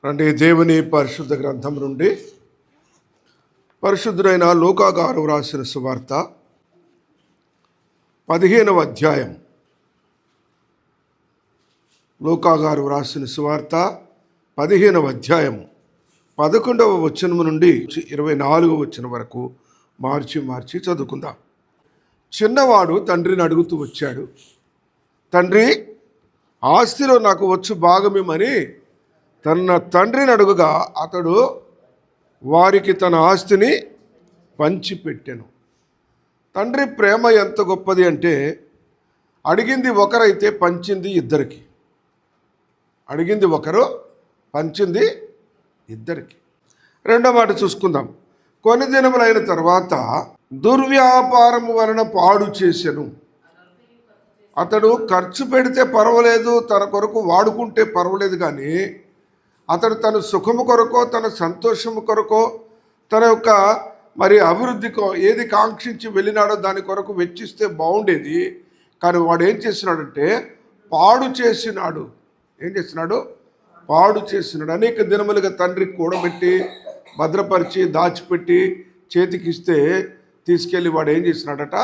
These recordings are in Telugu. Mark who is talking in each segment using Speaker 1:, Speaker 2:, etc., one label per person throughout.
Speaker 1: రండి దేవుని పరిశుద్ధ గ్రంథం నుండి పరిశుద్ధుడైన లూకా గారు వ్రాసిన సువార్త 15వ అధ్యాయం. లూకా గారు వ్రాసిన సువార్త 15వ అధ్యాయము 11వ వచనం నుండి 24వ వచనం వరకు మార్చి చదువుకుందాం. చిన్నవాడు తండ్రిని అడుగుతూ వచ్చాడు, తండ్రి, ఆస్తిలో నాకు వచ్చు భాగమేమని తన తండ్రిని అడుగుగా అతడు వారికి తన ఆస్తిని పంచిపెట్టెను. తండ్రి ప్రేమ ఎంత గొప్పది అంటే అడిగింది ఒకరైతే పంచింది ఇద్దరికి. అడిగింది ఒకరు, పంచింది ఇద్దరికి. రెండో మాట చూసుకుందాం. కొన్ని దినములైన తర్వాత దుర్వ్యాపారము వలన పాడు చేసెను. అతడు ఖర్చు పెడితే పర్వాలేదు, తన కొరకు వాడుకుంటే పర్వాలేదు, కానీ అతడు తన సుఖము కొరకో తన సంతోషము కొరకో తన యొక్క అభివృద్ధికో ఏది కాంక్షించి వెళ్ళినాడో దాని కొరకు వెచ్చిస్తే బాగుండేది. కానీ వాడు ఏం చేసినాడంటే పాడు చేసినాడు. ఏం చేసినాడు? పాడు చేసినాడు. అనేక దినములుగా తండ్రికి కూడబెట్టి భద్రపరిచి దాచిపెట్టి చేతికిస్తే తీసుకెళ్ళి వాడు ఏం చేసినాడట?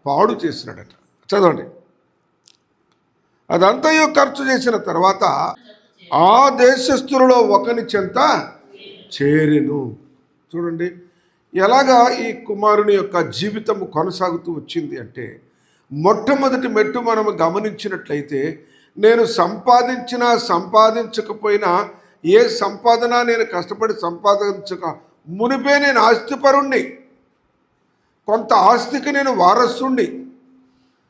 Speaker 1: పాడు చేసినాడట. చదవండి. అదంతయు ఖర్చు చేసిన తర్వాత ఆ దేశస్థులలో ఒకని చెంత చేరెను. చూడండి ఎలాగా ఈ కుమారుని యొక్క జీవితము కొనసాగుతూ వచ్చింది అంటే, మొట్టమొదటి మెట్టు మనము గమనించినట్లయితే, నేను సంపాదించినా సంపాదించకపోయినా ఏ సంపాదన నేను కష్టపడి సంపాదించక మునిపే నేను ఆస్తిపరుణ్ణి, కొంత ఆస్తికి నేను వారసుణ్ణి,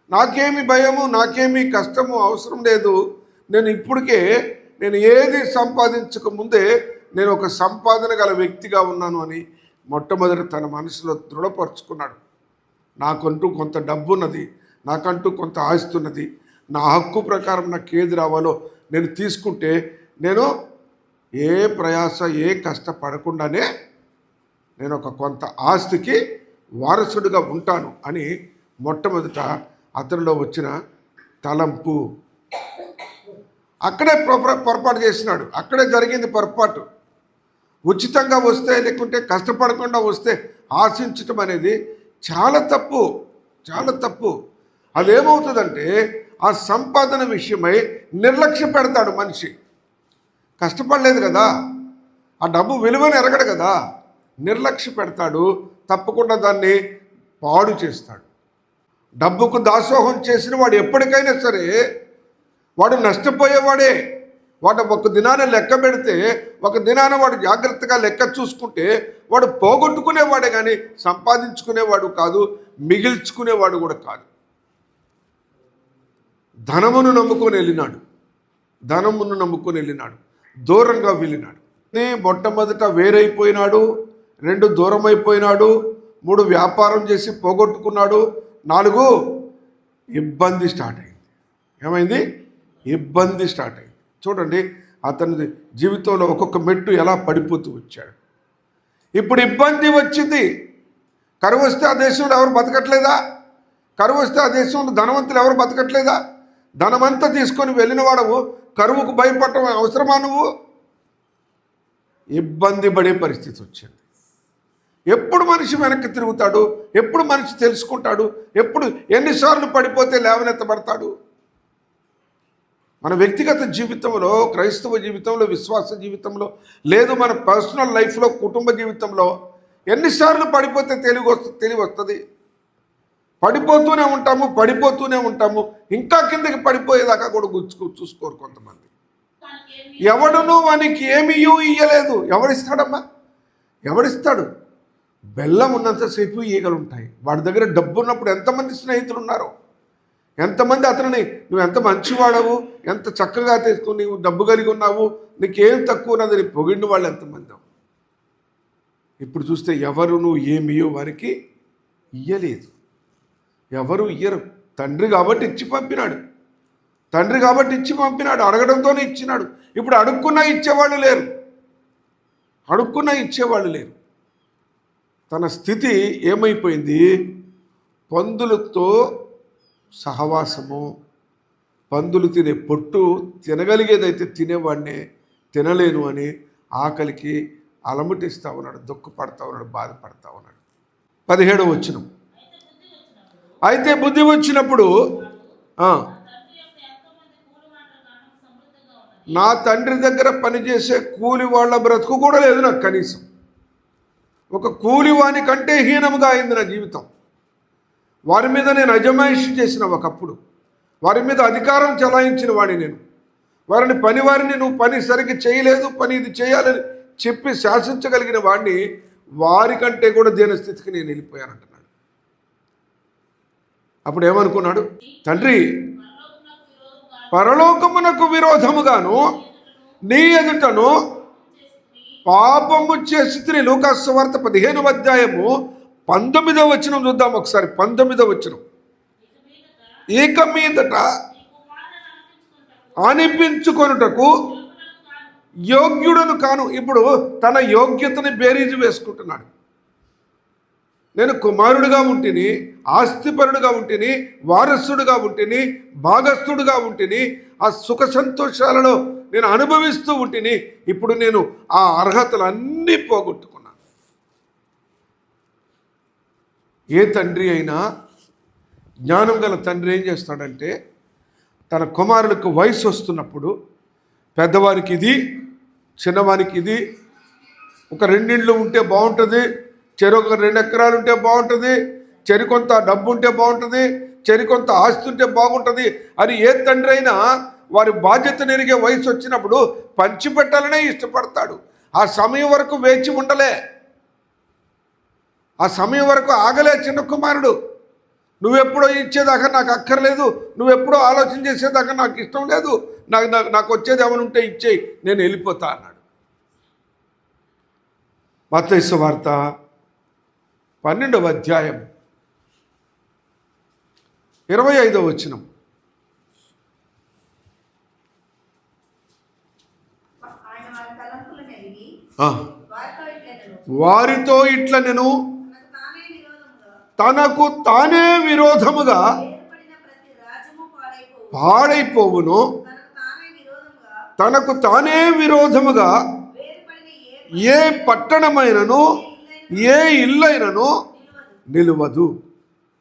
Speaker 1: నాకేమి భయము, నాకేమి కష్టము అవసరం లేదు, నేను ఏది సంపాదించక ముందే నేను ఒక సంపాదన గల వ్యక్తిగా ఉన్నాను అని మొట్టమొదటి తన మనసులో దృఢపరుచుకున్నాడు. నాకంటూ కొంత డబ్బు ఉన్నది, నాకంటూ కొంత ఆస్తి ఉన్నది, నా హక్కు ప్రకారం నాకు ఏది రావాలో నేను తీసుకుంటే నేను ఏ ప్రయాస ఏ కష్టపడకుండానే నేను ఒక కొంత ఆస్తికి వారసుడిగా ఉంటాను అని మొట్టమొదట అతనిలో వచ్చిన తలంపు. అక్కడే పొరపాటు చేసినాడు. అక్కడే జరిగింది పొరపాటు. ఉచితంగా వస్తే లేకుంటే కష్టపడకుండా వస్తే ఆశించటం అనేది చాలా తప్పు, చాలా తప్పు. అదేమవుతుందంటే ఆ సంపాదన విషయమై నిర్లక్ష్య పెడతాడు మనిషి. కష్టపడలేదు కదా, ఆ డబ్బు విలువను ఎరగడు కదా, నిర్లక్ష్య పెడతాడు. తప్పకుండా దాన్ని పాడు చేస్తాడు. డబ్బుకు దాసోహం చేసిన వాడు ఎప్పటికైనా సరే వాడు నష్టపోయేవాడే. వాడు ఒక దినాన లెక్క పెడితే, ఒక దినాన వాడు జాగ్రత్తగా లెక్క చూసుకుంటే వాడు పోగొట్టుకునేవాడే కానీ సంపాదించుకునేవాడు కాదు, మిగిల్చుకునేవాడు కూడా కాదు. ధనమును నమ్ముకొని వెళ్ళినాడు, దూరంగా వెళ్ళినాడు. మొట్టమొదట వేరైపోయినాడు, 2 దూరం అయిపోయినాడు, 3 వ్యాపారం చేసి పోగొట్టుకున్నాడు, 4 ఇబ్బంది స్టార్ట్ అయింది. ఏమైంది? ఇబ్బంది స్టార్ట్ అయింది. చూడండి అతని జీవితంలో ఒక్కొక్క మెట్టు ఎలా పడిపోతూ వచ్చాడు. ఇప్పుడు ఇబ్బంది వచ్చింది. కరువు వస్తే ఆ దేశంలో ఎవరు బతకట్లేదా? కరువు వస్తే ఆ దేశంలో ధనవంతులు ఎవరు బతకట్లేదా? ధనమంతా తీసుకొని వెళ్ళిన వాడవు కరువుకు భయపడటం అవసరమా? నువ్వు ఇబ్బంది పడే పరిస్థితి వచ్చింది. ఎప్పుడు మనిషి వెనక్కి తిరుగుతాడు? ఎప్పుడు మనిషి తెలుసుకుంటాడు? ఎన్నిసార్లు పడిపోతే లేవనెత్తబడతాడు? మన వ్యక్తిగత జీవితంలో, క్రైస్తవ జీవితంలో, విశ్వాస జీవితంలో, లేదు మన పర్సనల్ లైఫ్లో, కుటుంబ జీవితంలో ఎన్నిసార్లు పడిపోతే తెలివి వస్తుంది? పడిపోతూనే ఉంటాము. ఇంకా కిందకి పడిపోయేదాకా కూడా చూసుకోరు కొంతమంది. ఎవడును వానికి ఏమీ ఇయ్యలేదు. ఎవడిస్తాడమ్మా? ఎవడిస్తాడు? బెల్లం ఉన్నంతసేపు ఈగలు ఉంటాయి. వాడి దగ్గర డబ్బు ఉన్నప్పుడు ఎంతమంది స్నేహితులు ఉన్నారో, ఎంతమంది అతనిని నువ్వు ఎంత మంచివాడవు, ఎంత చక్కగా తీసుకుని నీవు డబ్బు కలిగి ఉన్నావు, నీకేం తక్కువ ఉన్నదని పొగిడిన వాళ్ళు ఎంతమంది. ఇప్పుడు చూస్తే ఎవరు నువ్వు ఏమియో వారికి ఇయ్యలేదు. ఎవరు ఇయ్యరు. తండ్రి కాబట్టి ఇచ్చి పంపినాడు, అడగడంతోనే ఇచ్చినాడు. ఇప్పుడు అడుక్కున్నా ఇచ్చేవాళ్ళు లేరు. తన స్థితి ఏమైపోయింది? పందులతో సహవాసము, పందులు తినే పొట్టు తినగలిగేదైతే తినేవాడినే తినలేను అని ఆకలికి అలమటిస్తూ ఉన్నాడు, దుఃఖపడతా ఉన్నాడు, బాధపడతా ఉన్నాడు. 17వ వచనం. అయితే బుద్ధి వచ్చినప్పుడు నా తండ్రి దగ్గర పనిచేసే కూలి వాళ్ళ బ్రతుకు కూడా లేదు నాకు. కనీసం ఒక కూలివాని కంటే హీనముగా అయింది నా జీవితం. వారి మీద నేను అజమాయిషి చేసిన, ఒకప్పుడు వారి మీద అధికారం చెలాయించిన వాడిని నేను. వారిని నువ్వు పని సరిగ్గా చేయలేదు, పని ఇది చేయాలని చెప్పి శాసించగలిగిన వాడిని వారికంటే కూడా దీన స్థితికి నేను వెళ్ళిపోయానంటున్నాడు. అప్పుడు ఏమనుకున్నాడు? తండ్రి, పరలోకమునకు విరోధముగాను నీ ఎదుటను పాపము చేసి తిని. లూకాసు సువార్త 15వ అధ్యాయము 19వ వచనం చూద్దాం ఒకసారి. 19వ వచనం. ఇక మీదట అనిపించుకొనుటకు యోగ్యుడను కాను. ఇప్పుడు తన యోగ్యతని బేరీజు వేసుకుంటున్నాడు. నేను కుమారుడిగా ఉంటిని, ఆస్తిపరుడుగా ఉంటిని, వారసుడుగా ఉంటిని, భాగస్థుడుగా ఉంటిని, ఆ సుఖ సంతోషాలలో నేను అనుభవిస్తూ ఉంటిని. ఇప్పుడు నేను ఆ అర్హతలన్నీ పోగొట్టుకున్నాను. ఏ తండ్రి అయినా, జ్ఞానం గల తండ్రి ఏం చేస్తాడంటే, తన కుమారులకు వయసు వస్తున్నప్పుడు పెద్దవారికి ఇది, చిన్నవానికి ఇది, ఒక 2 ఇళ్ళు ఉంటే బాగుంటుంది, చెరొక 2 ఎకరాలు ఉంటే బాగుంటుంది, చెరికొంత డబ్బు ఉంటే బాగుంటుంది, చెరికొంత ఆస్తి ఉంటే బాగుంటుంది అని ఏ తండ్రి అయినా వారి బాధ్యత నెరిగే వయసు వచ్చినప్పుడు పంచిపెట్టాలనే ఇష్టపడతాడు. ఆ సమయం వరకు వేచి ఉండలే, ఆ సమయం వరకు ఆగలే చిన్న కుమారుడు. నువ్వెప్పుడో ఇచ్చేదాకా నాకు అక్కర్లేదు, నువ్వెప్పుడో ఆలోచన చేసేదాకా నాకు ఇష్టం లేదు, నాకు వచ్చేది ఏమైనా ఉంటే ఇచ్చేయి, నేను వెళ్ళిపోతా అన్నాడు. మత్తయి సువార్త 12వ అధ్యాయం 25వ వచనం. వారితో ఇట్ల నేను తనకు తానే విరోధముగా పాడైపోవును, తనకు తానే విరోధముగా ఏ పట్టణమైనను ఏ ఇల్లైనను నిలువదు.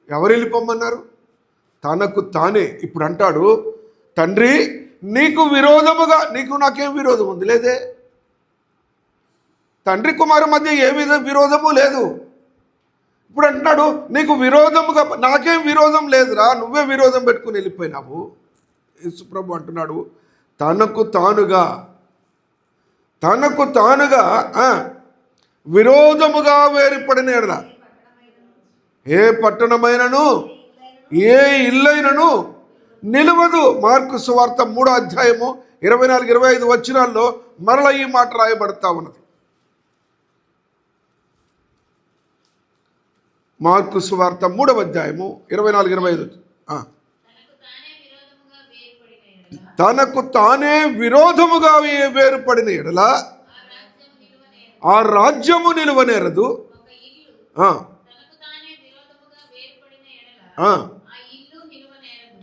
Speaker 1: ఎవరు వెళ్ళిపోమన్నారు? తనకు తానే. ఇప్పుడు అంటాడు, తండ్రి నీకు విరోధముగా, నాకేం విరోధం ఉంది? లేదే. తండ్రి కుమారు మధ్య ఏ విరోధము లేదు. ఇప్పుడు అంటున్నాడు, నీకు విరోధముగా, నాకేం విరోధం లేదురా, నువ్వే విరోధం పెట్టుకుని వెళ్ళిపోయినావు. యేసుప్రభు అంటున్నాడు, తనకు తానుగా విరోధముగా వేరుపడిన ఎడల ఏ పట్టణమైనను ఏ ఇల్లైనను నిలవదు. మార్కు సువార్త 3వ అధ్యాయము 24-25 వచనాల్లో మరల ఈ మాట రాయబడతా ఉన్నది. మార్కు సువార్త 3వ అధ్యాయము 24-25. తనకు తానే విరోధముగా వేరుపడిన ఎడల ఆ రాజ్యము నిలువనేరదు.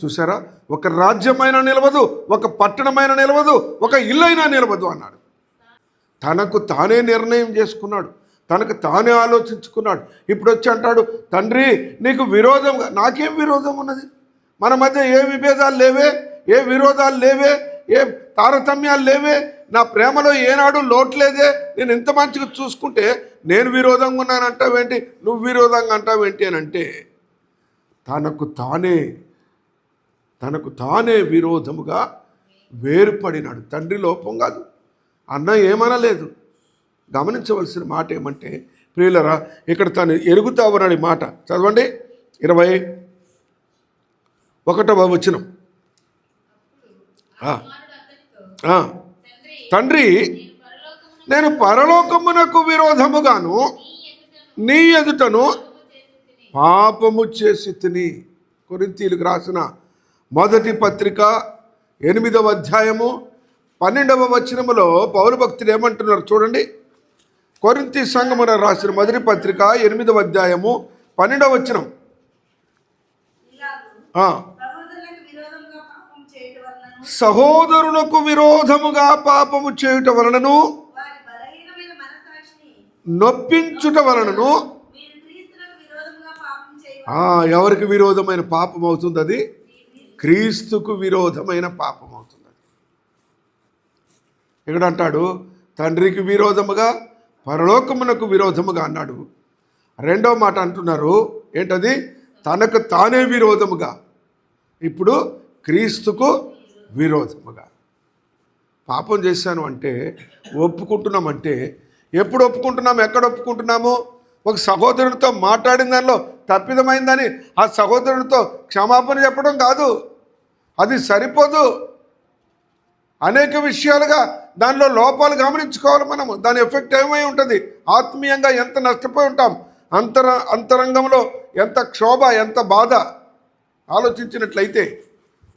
Speaker 1: చూసారా, ఒక రాజ్యమైనా నిలవదు, ఒక పట్టణమైన నిలవదు, ఒక ఇల్లైనా నిలవదు అన్నాడు. తనకు తానే నిర్ణయం చేసుకున్నాడు, తనకు తానే ఆలోచించుకున్నాడు. ఇప్పుడు వచ్చి అంటాడు, తండ్రి నీకు విరోధంగా, నాకేం విరోధం ఉన్నది? మన మధ్య ఏ విభేదాలు లేవే, ఏ విరోధాలు లేవే, ఏ తారతమ్యాలు లేవే, నా ప్రేమలో ఏనాడు లోట్లేదే, నేను ఇంత మంచిగా చూసుకుంటే నేను విరోధంగా ఉన్నానంటావేంటి, నువ్వు విరోధంగా అంటావేంటి అని అంటే, తనకు తానే విరోధముగా వేరుపడినాడు. తండ్రి లోపం కాదు, అన్న ఏమనలేదు. గమనించవలసిన మాట ఏమంటే ప్రియులరా, ఇక్కడ తను ఎరుగుతా ఉన్నాడు. మాట చదవండి. 21వ వచనం. తండ్రి నేను పరలోకమునకు విరోధముగాను నీ ఎదుటను పాపము చేసి తిని. కొరింథీయులకు రాసిన 1వ పత్రిక 8వ అధ్యాయము 12వ వచనములో పౌలు భక్తుడు ఏమంటున్నారు చూడండి. కొరింథీ సంఘమున రాసిన 1వ పత్రిక 8వ అధ్యాయము 12వ వచనం. సహోదరులకు విరోధముగా పాపము చేయుట వలనను
Speaker 2: వారి బలహీనమైన మనస్సాక్షిని
Speaker 1: నొప్పించుట వలనను
Speaker 2: మీరు క్రీస్తునకు విరోధముగా పాపం చేయు.
Speaker 1: ఎవరికి విరోధమైన పాపం అవుతుంది అది? క్రీస్తుకు విరోధమైన పాపం అవుతుంది. ఇక్కడ అంటాడు తండ్రికి విరోధముగా పరలోకమునకు విరోధముగా అన్నాడు. రెండో మాట అంటున్నారు ఏంటది? తనకు తానే విరోధముగా. ఇప్పుడు క్రీస్తుకు విరోధముగా. పాపం చేశాను అంటే ఒప్పుకుంటున్నామంటే ఎప్పుడు ఒప్పుకుంటున్నాము? ఎక్కడ ఒప్పుకుంటున్నాము? ఒక సహోదరునితో మాట్లాడిన దానిలో తప్పిదమైందని ఆ సహోదరునితో క్షమాపణ చెప్పడం కాదు, అది సరిపోదు. అనేక విషయాలుగా దానిలో లోపాలు గమనించుకోవాలి మనము. దాని ఎఫెక్ట్ ఏమై ఉంటుంది? ఆత్మీయంగా ఎంత నష్టపోయి ఉంటాం, అంతరంగంలో ఎంత క్షోభ, ఎంత బాధ. ఆలోచించినట్లయితే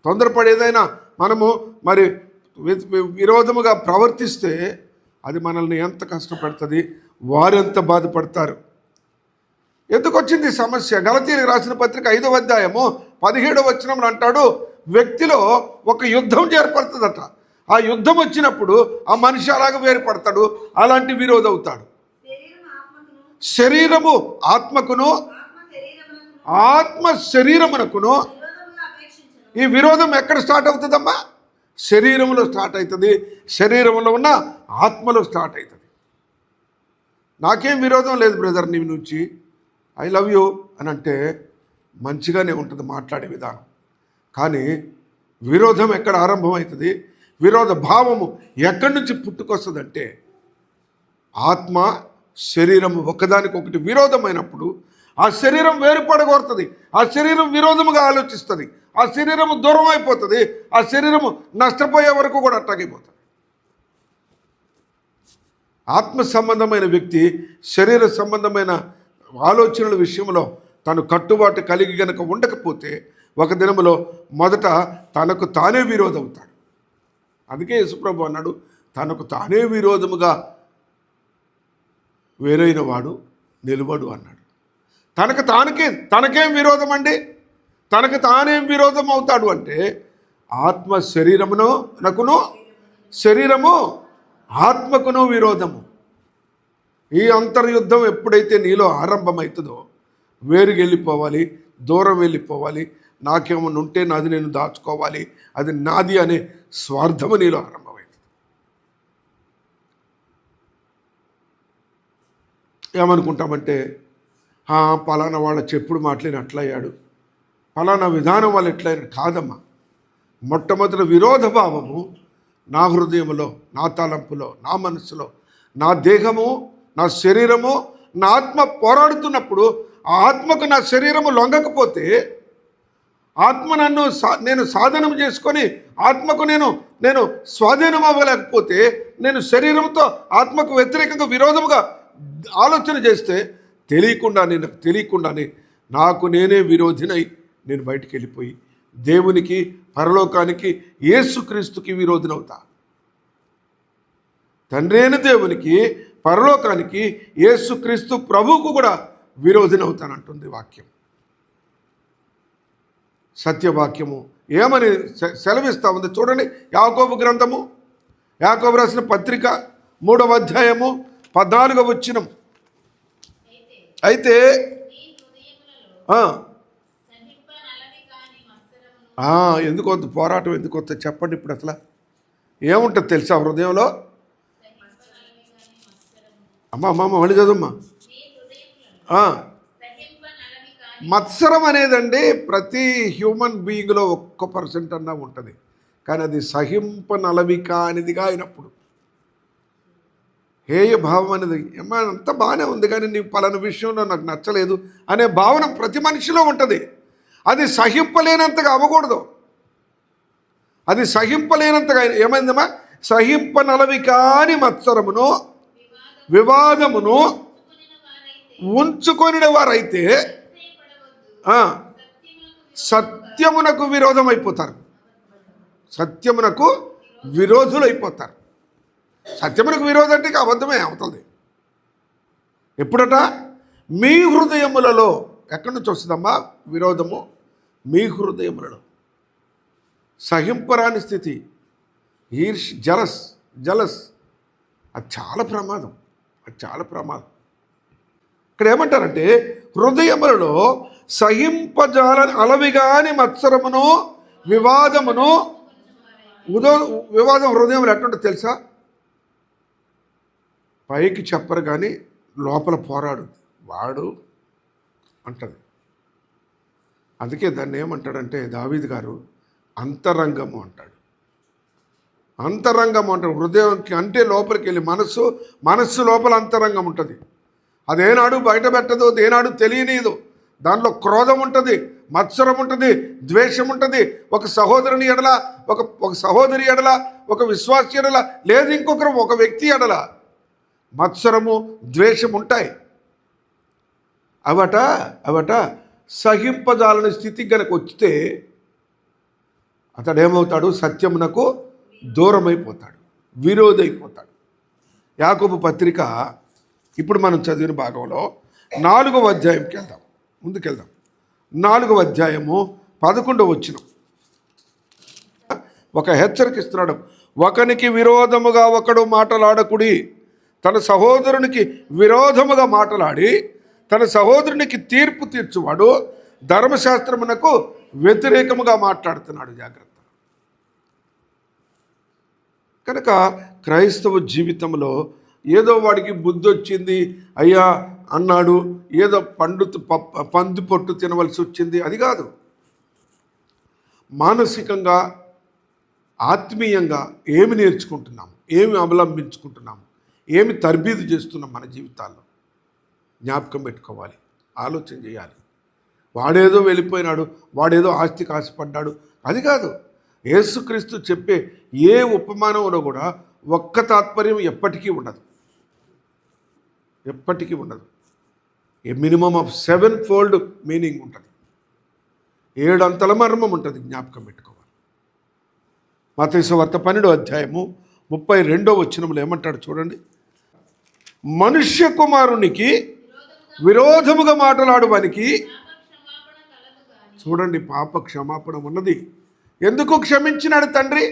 Speaker 1: తొందరపడి ఏదైనా మనము మరి విరోధముగా ప్రవర్తిస్తే అది మనల్ని ఎంత కష్టపెడుతుంది, వారెంత బాధపడతారు. ఎందుకు వచ్చింది సమస్య? గలతీయులకు రాసిన పత్రిక 5వ అధ్యాయము 17వ వచనంలో అంటాడు వ్యక్తిలో ఒక యుద్ధం ఏర్పడుతుందట. ఆ యుద్ధం వచ్చినప్పుడు ఆ మనిషి అలాగ వేరుపడతాడు, అలాంటి విరోధం అవుతాడు. శరీరము ఆత్మకును, ఆత్మ శరీరమునకును. ఈ విరోధం ఎక్కడ స్టార్ట్ అవుతుందమ్మా? శరీరంలో స్టార్ట్ అవుతుంది. శరీరంలో ఉన్న ఆత్మలో స్టార్ట్ అవుతుంది. నాకేం విరోధం లేదు బ్రదర్ నీ నుంచి, ఐ లవ్ యూ అని అంటే మంచిగానే ఉంటుంది మాట్లాడే విధానం. కానీ విరోధం ఎక్కడ ఆరంభమవుతుంది? విరోధ భావము ఎక్కడి నుంచి పుట్టుకొస్తుందంటే ఆత్మ శరీరము ఒకదానికొకటి విరోధమైనప్పుడు ఆ శరీరం వేరుపడగొడుతుంది. ఆ శరీరం విరోధముగా ఆలోచిస్తుంది. ఆ శరీరము దూరం అయిపోతుంది. ఆ శరీరము నష్టపోయే వరకు కూడా అట్టగిపోతుంది. ఆత్మ సంబంధమైన వ్యక్తి శరీర సంబంధమైన ఆలోచనల విషయంలో తను కట్టుబాటు కలిగి గనక ఉండకపోతే ఒక దినములో మొదట తనకు తానే విరోధవుతాడు. అందుకే యేసుప్రభు అన్నాడు తనకు తానే విరోధముగా వేరైన వాడు నిలబడు అన్నాడు. తనకేం విరోధం అండి? తనకు తానేం విరోధం అవుతాడు అంటే ఆత్మ శరీరమునకును, శరీరము ఆత్మకును విరోధము. ఈ అంతర్యుద్ధం ఎప్పుడైతే నీలో ఆరంభమవుతుందో వేరుగా వెళ్ళిపోవాలి, దూరం వెళ్ళిపోవాలి, నాకేమన్నా ఉంటే నాది నేను దాచుకోవాలి, అది నాది అనే స్వార్థము నీలో ఆరంభమవుతుంది. ఏమనుకుంటామంటే పలానా వాళ్ళ చెప్పుడు మాట్లాడిన అట్లయ్యాడు, పలానా విధానం వాళ్ళు ఎట్లయినాడు. కాదమ్మా, మొట్టమొదటి విరోధ భావము నా హృదయంలో, నా తలంపులో, నా మనసులో, నా దేహము, నా శరీరము, నా ఆత్మ పోరాడుతున్నప్పుడు ఆ ఆత్మకు నా శరీరము లొంగకపోతే, ఆత్మ నేను సాధనం చేసుకొని ఆత్మకు నేను స్వాధీనం అవ్వలేకపోతే, నేను శరీరంతో ఆత్మకు వ్యతిరేకంగా విరోధముగా ఆలోచన చేస్తే తెలియకుండానే నాకు నేనే విరోధినై నేను బయటికి వెళ్ళిపోయి దేవునికి, పరలోకానికి, యేసుక్రీస్తుకి విరోధినవుతా. తండ్రి అయిన దేవునికి, పరలోకానికి, యేసుక్రీస్తు ప్రభువుకు కూడా విరోధినవుతానంటుంది వాక్యం. సత్యవాక్యము ఏమని సెలవిస్తూ ఉంది చూడండి. యాకోబు గ్రంథము, యాకోబు రాసిన పత్రిక 3వ అధ్యాయము 14వ వచనం. అయితే ఎందుకు వద్దు పోరాటం, ఎందుకు వద్దు చెప్పండి. ఇప్పుడు అసలు ఏముంటుంది తెలుసా హృదయంలో? అమ్మ మళ్ళీ చదువుమ్మా. మత్సరం అనేదండి ప్రతి హ్యూమన్ బీయింగ్లో 1% అన్నా ఉంటుంది. కానీ అది సహింపనలవి కానిదిగా అయినప్పుడు, హేయ భావం అనేది అంత బాగానే ఉంది కానీ నీ పలానా విషయంలో నాకు నచ్చలేదు అనే భావన ప్రతి మనిషిలో ఉంటుంది. అది సహింపలేనంతగా అవ్వకూడదు. అది సహింపలేనంతగా ఏమైందమ్మా? సహింపనలవి కాని మత్సరమును, వివాదమును ఉంచుకొనిన వారైతే సత్యమునకు విరోధం అయిపోతారు. సత్యమునకు విరోధులైపోతారు. సత్యమునకు విరోధం అంటే ఇక అబద్ధమే అవుతుంది. ఎప్పుడట? మీ హృదయములలో. ఎక్కడి నుంచి వస్తుందమ్మా విరోధము? మీ హృదయములలో. సహింపరాని స్థితి, ఈర్ష్ జలస్ అది చాలా ప్రమాదం, అది చాలా ప్రమాదం. ఇక్కడ ఏమంటారంటే హృదయములలో సహింపజాలని అలవిగాని మత్సరమును వివాదమును. వివాదం హృదయంలో ఎట్లుంటే తెలుసా? పైకి చెప్పరు కానీ లోపల పోరాడు వాడు అంటది. అందుకే దాన్ని ఏమంటాడంటే దావీదు గారు అంతరంగము అంటాడు. అంతరంగం అంటాడు. హృదయంకి అంటే లోపలికి వెళ్ళి మనస్సు లోపల అంతరంగం ఉంటుంది. అదేనాడు బయట పెట్టదు, దేనాడు తెలియనీదు. దాంట్లో క్రోధం ఉంటుంది, మత్సరం ఉంటుంది, ద్వేషం ఉంటుంది. ఒక సహోదరుని ఎడల, ఒక సహోదరి ఎడల, ఒక విశ్వాసి ఎడల, లేదు ఇంకొకరు ఒక వ్యక్తి ఎడల మత్సరము ద్వేషం ఉంటాయి. అవట సహింపజాలని స్థితికి గనక వచ్చితే అతడు ఏమవుతాడు? సత్యమునకు దూరమైపోతాడు, విరోధైపోతాడు. యాకోబు పత్రిక ఇప్పుడు మనం చదివిన భాగంలో 4వ అధ్యాయంకి వెళ్దాం, ముందుకెళ్దాం. 4వ అధ్యాయము 11వ వచనం ఒక హెచ్చరిక ఇస్తున్నాడు. ఒకనికి విరోధముగా ఒకడు మాటలాడకుడి, తన సహోదరునికి విరోధముగా మాటలాడి తన సహోదరునికి తీర్పు తీర్చువాడు ధర్మశాస్త్రమునకు వ్యతిరేకముగా మాట్లాడుతున్నాడు. జాగ్రత్త. కనుక క్రైస్తవ జీవితంలో ఏదో వాడికి బుద్ధి వచ్చింది అయ్యా అన్నాడు, ఏదో పంది పొట్టు తినవలసి వచ్చింది, అది కాదు. మానసికంగా ఆత్మీయంగా ఏమి నేర్చుకుంటున్నాము, ఏమి అవలంబించుకుంటున్నాము, ఏమి తర్బీదు చేస్తున్నాం మన జీవితాల్లో జ్ఞాపకం పెట్టుకోవాలి, ఆలోచన చేయాలి. వాడేదో వెళ్ళిపోయినాడు, వాడేదో ఆస్తికి ఆశపడ్డాడు, అది కాదు. యేసుక్రీస్తు చెప్పే ఏ ఉపమానంలో కూడా ఒక్క తాత్పర్యం ఎప్పటికీ ఉండదు, ఎప్పటికీ ఉండదు. ఏ మినిమం ఆఫ్ 7-fold మీనింగ్ ఉంటుంది, 7 అంతల మర్మం ఉంటుంది, జ్ఞాపకం పెట్టుకోవాలి. మత్తయి సువార్త 12వ అధ్యాయము 32వ వచనంలో ఏమంటాడు చూడండి. మనుష్య కుమారునికి విరోధముగా మాట్లాడు వానికి చూడండి పాప క్షమాపణ ఉన్నది. ఎందుకు క్షమించినాడు తండ్రి?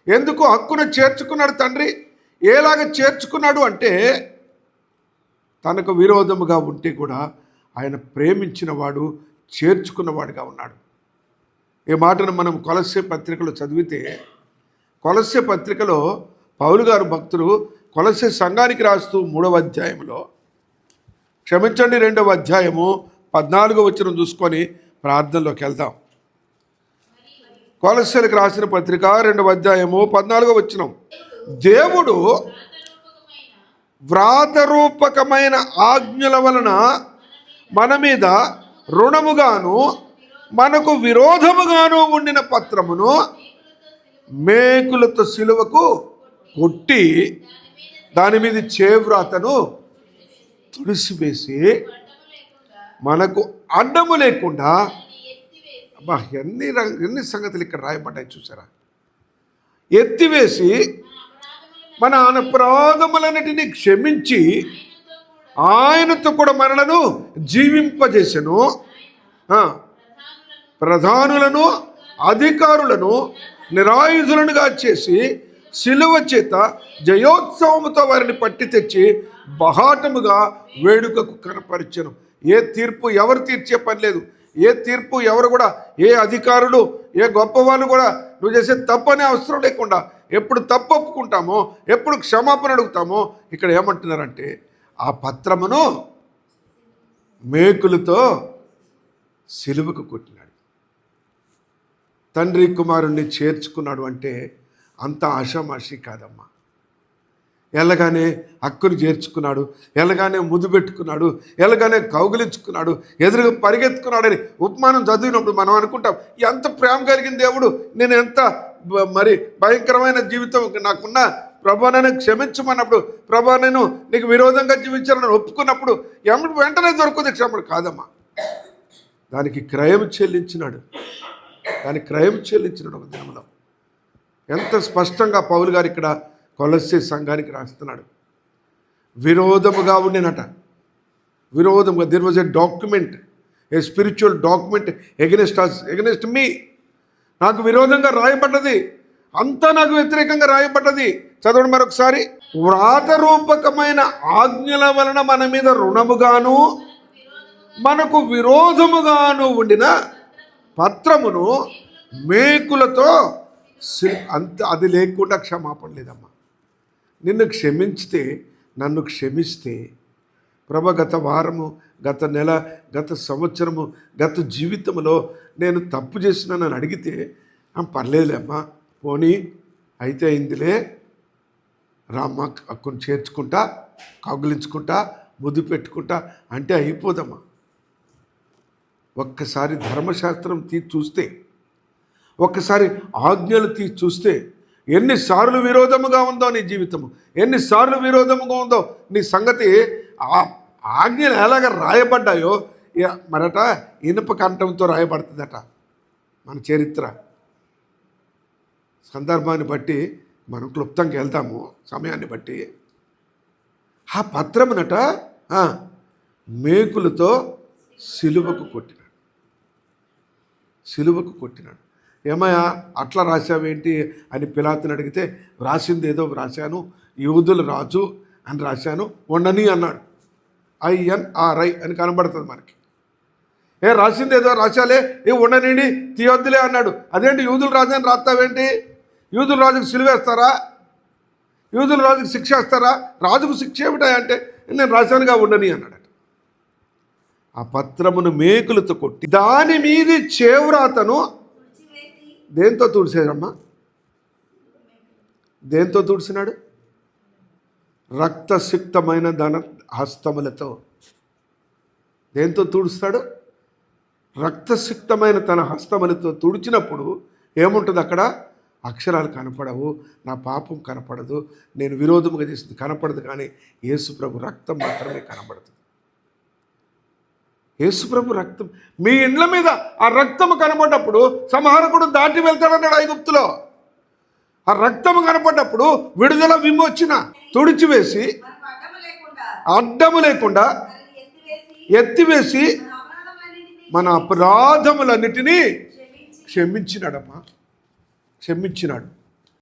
Speaker 1: ఎందుకు హక్కును చేర్చుకున్నాడు తండ్రి? ఏలాగ చేర్చుకున్నాడు అంటే తనకు విరోధముగా ఉంటే కూడా ఆయన ప్రేమించిన వాడు, చేర్చుకున్నవాడుగా ఉన్నాడు. ఈ మాటను మనం కొలస్సే పత్రికలో చదివితే, కొలస్సే పత్రికలో పౌలు గారు భక్తుడు కొలస్సే సంఘానికి రాస్తూ 3వ అధ్యాయంలో, క్షమించండి 2వ అధ్యాయము 14వ వచనం చూసుకొని ప్రార్థనలోకి వెళ్దాం. కొలస్సీలకు రాసిన పత్రిక 2వ అధ్యాయము 14వ వచనం. దేవుడు వ్రాతరూపకమైన ఆజ్ఞల వలన మన మీద రుణముగాను మనకు విరోధముగాను ఉండిన పత్రమును మేకులతో సిలువకు కొట్టి దాని మీద చేవ్రాతను తుడిసివేసి మనకు అడ్డము లేకుండా, అబ్బా ఎన్ని సంగతులు ఇక్కడ రాయబడ్డాయి చూసారా? ఎత్తివేసి మన అపరాధములన్నిటినీ క్షమించి ఆయనతో కూడా మనలను జీవింపజేసెను. ప్రధానులను అధికారులను నిరాయుధులనుగా చేసి శిలువ చేత జయోత్సవముతో వారిని పట్టి తెచ్చి బహాటముగా వేడుకకు కనపరిచెను. ఏ తీర్పు ఎవరు తీర్చే పని లేదు. ఏ తీర్పు ఎవరు కూడా, ఏ అధికారులు, ఏ గొప్పవాళ్ళు కూడా నువ్వు చేసే తప్పనే అవసరం లేకుండా ఎప్పుడు తప్పు ఒప్పుకుంటామో, ఎప్పుడు క్షమాపణ అడుగుతామో, ఇక్కడ ఏమంటున్నారంటే ఆ పత్రమును మేకులతో సిలువకు కొట్టినాడు. తండ్రి కుమారుణ్ణి చేర్చుకున్నాడు అంటే అంత ఆషామాషి కాదమ్మా. ఎలాగానే హక్కును చేర్చుకున్నాడు, ఎలాగానే ముద్దు పెట్టుకున్నాడు, ఎలాగానే కౌగిలించుకున్నాడు, ఎదురుగా పరిగెత్తుకున్నాడని ఉపమానం చదివినప్పుడు మనం అనుకుంటాం ఎంత ప్రేమ కలిగిన దేవుడు, నేను ఎంత మరి భయంకరమైన జీవితం నాకున్న, ప్రభా నేను క్షమించమన్నప్పుడు, ప్రభా నేను నీకు విరోధంగా జీవించాలని ఒప్పుకున్నప్పుడు వెంటనే దొరుకుతుంది క్షమడు కాదమ్మా. దానికి క్రయం చెల్లించినాడు ఒక దినంలో. ఎంత స్పష్టంగా పౌలు గారు ఇక్కడ కొలస్సే సంఘానికి రాస్తున్నాడు. విరోధముగా ఉండినట, విరోధముగా. There was a document, a spiritual document against me. నాకు విరోధంగా రాయబడ్డది, అంతా నాకు వ్యతిరేకంగా రాయబడ్డది. చదవండి మరొకసారి. వ్రాతరూపకమైన ఆజ్ఞల వలన మన మీద రుణముగాను మనకు విరోధముగాను ఉండిన పత్రమును మేకులతో అంత అది లేకుండా క్షమాపణ లేదమ్మా. నిన్ను క్షమించితే, నన్ను క్షమిస్తే, ప్రభు గత వారము, గత నెల, గత సంవత్సరము, గత జీవితంలో నేను తప్పు చేసినానని అడిగితే పర్లేదులేమ్మా, పోనీ అయితే అయిందిలే, రామ్మ అక్కను చేర్చుకుంటా, కౌగిలించుకుంటా, ముద్దు పెట్టుకుంటా అంటే అయిపోదమ్మా. ఒక్కసారి ధర్మశాస్త్రం తీసి చూస్తే, ఒక్కసారి ఆజ్ఞలు తీసి చూస్తే ఎన్నిసార్లు విరోధముగా ఉందో నీ జీవితము, ఎన్నిసార్లు విరోధముగా ఉందో నీ సంగతి. ఆ ఆజ్ఞలు ఎలాగ రాయబడ్డాయో మరట ఇనుప కంఠంతో రాయబడుతుందట మన చరిత్ర. సందర్భాన్ని బట్టి మనం క్లుప్తంగా వెళ్తాము, సమయాన్ని బట్టి. ఆ పత్రమునట మేకులతో సిలువకు కొట్టినాడు. ఏమయ్యా అట్లా రాశావేంటి అని పిలాతుని అడిగితే, రాసింది ఏదో రాశాను, యూదుల రాజు అని రాశాను, ఉండని అన్నాడు. INRI అని కనబడుతుంది మనకి. రాసింది ఏదో రాశాలే, ఉండనిండి తీయొద్దులే అన్నాడు. అదేంటి యూదుల రాజు అని రాస్తావేంటి? యూదుల రాజుకు సిలువేస్తారా? యూదుల రాజుకు శిక్ష వేస్తారా? రాజుకు శిక్ష ఏమిటా అంటే, నేను రాశానుగా ఉండని అన్నాడట. ఆ పత్రమును మేకులతో కొట్టి దాని మీది చేవ్రాతను దేంతో తుడిచాడమ్మా? దేంతో తుడిచినాడు? రక్తసిక్తమైన ధన హస్తములతో. దేంతో తుడుస్తాడు? రక్తసిక్తమైన తన హస్తములతో తుడిచినప్పుడు ఏముంటుంది అక్కడ? అక్షరాలు కనపడవు, నా పాపం కనపడదు, నేను విరోధముగా చేసింది కనపడదు, కానీ యేసుప్రభు రక్తం మాత్రమే కనపడుతుంది. యేసుప్రభు రక్తం మీ ఇండ్ల మీద ఆ రక్తము కనపడ్డప్పుడు సంహారకుడు దాటి వెళ్తాడన్నాడు ఐగుప్తులో. ఆ రక్తము కనపడ్డప్పుడు విడుదల, విమోచన. తుడిచివేసి అడ్డము లేకుండా ఎత్తివేసి మన అపరాధములన్నిటినీ క్షమించినాడమ్మా, క్షమించినాడు.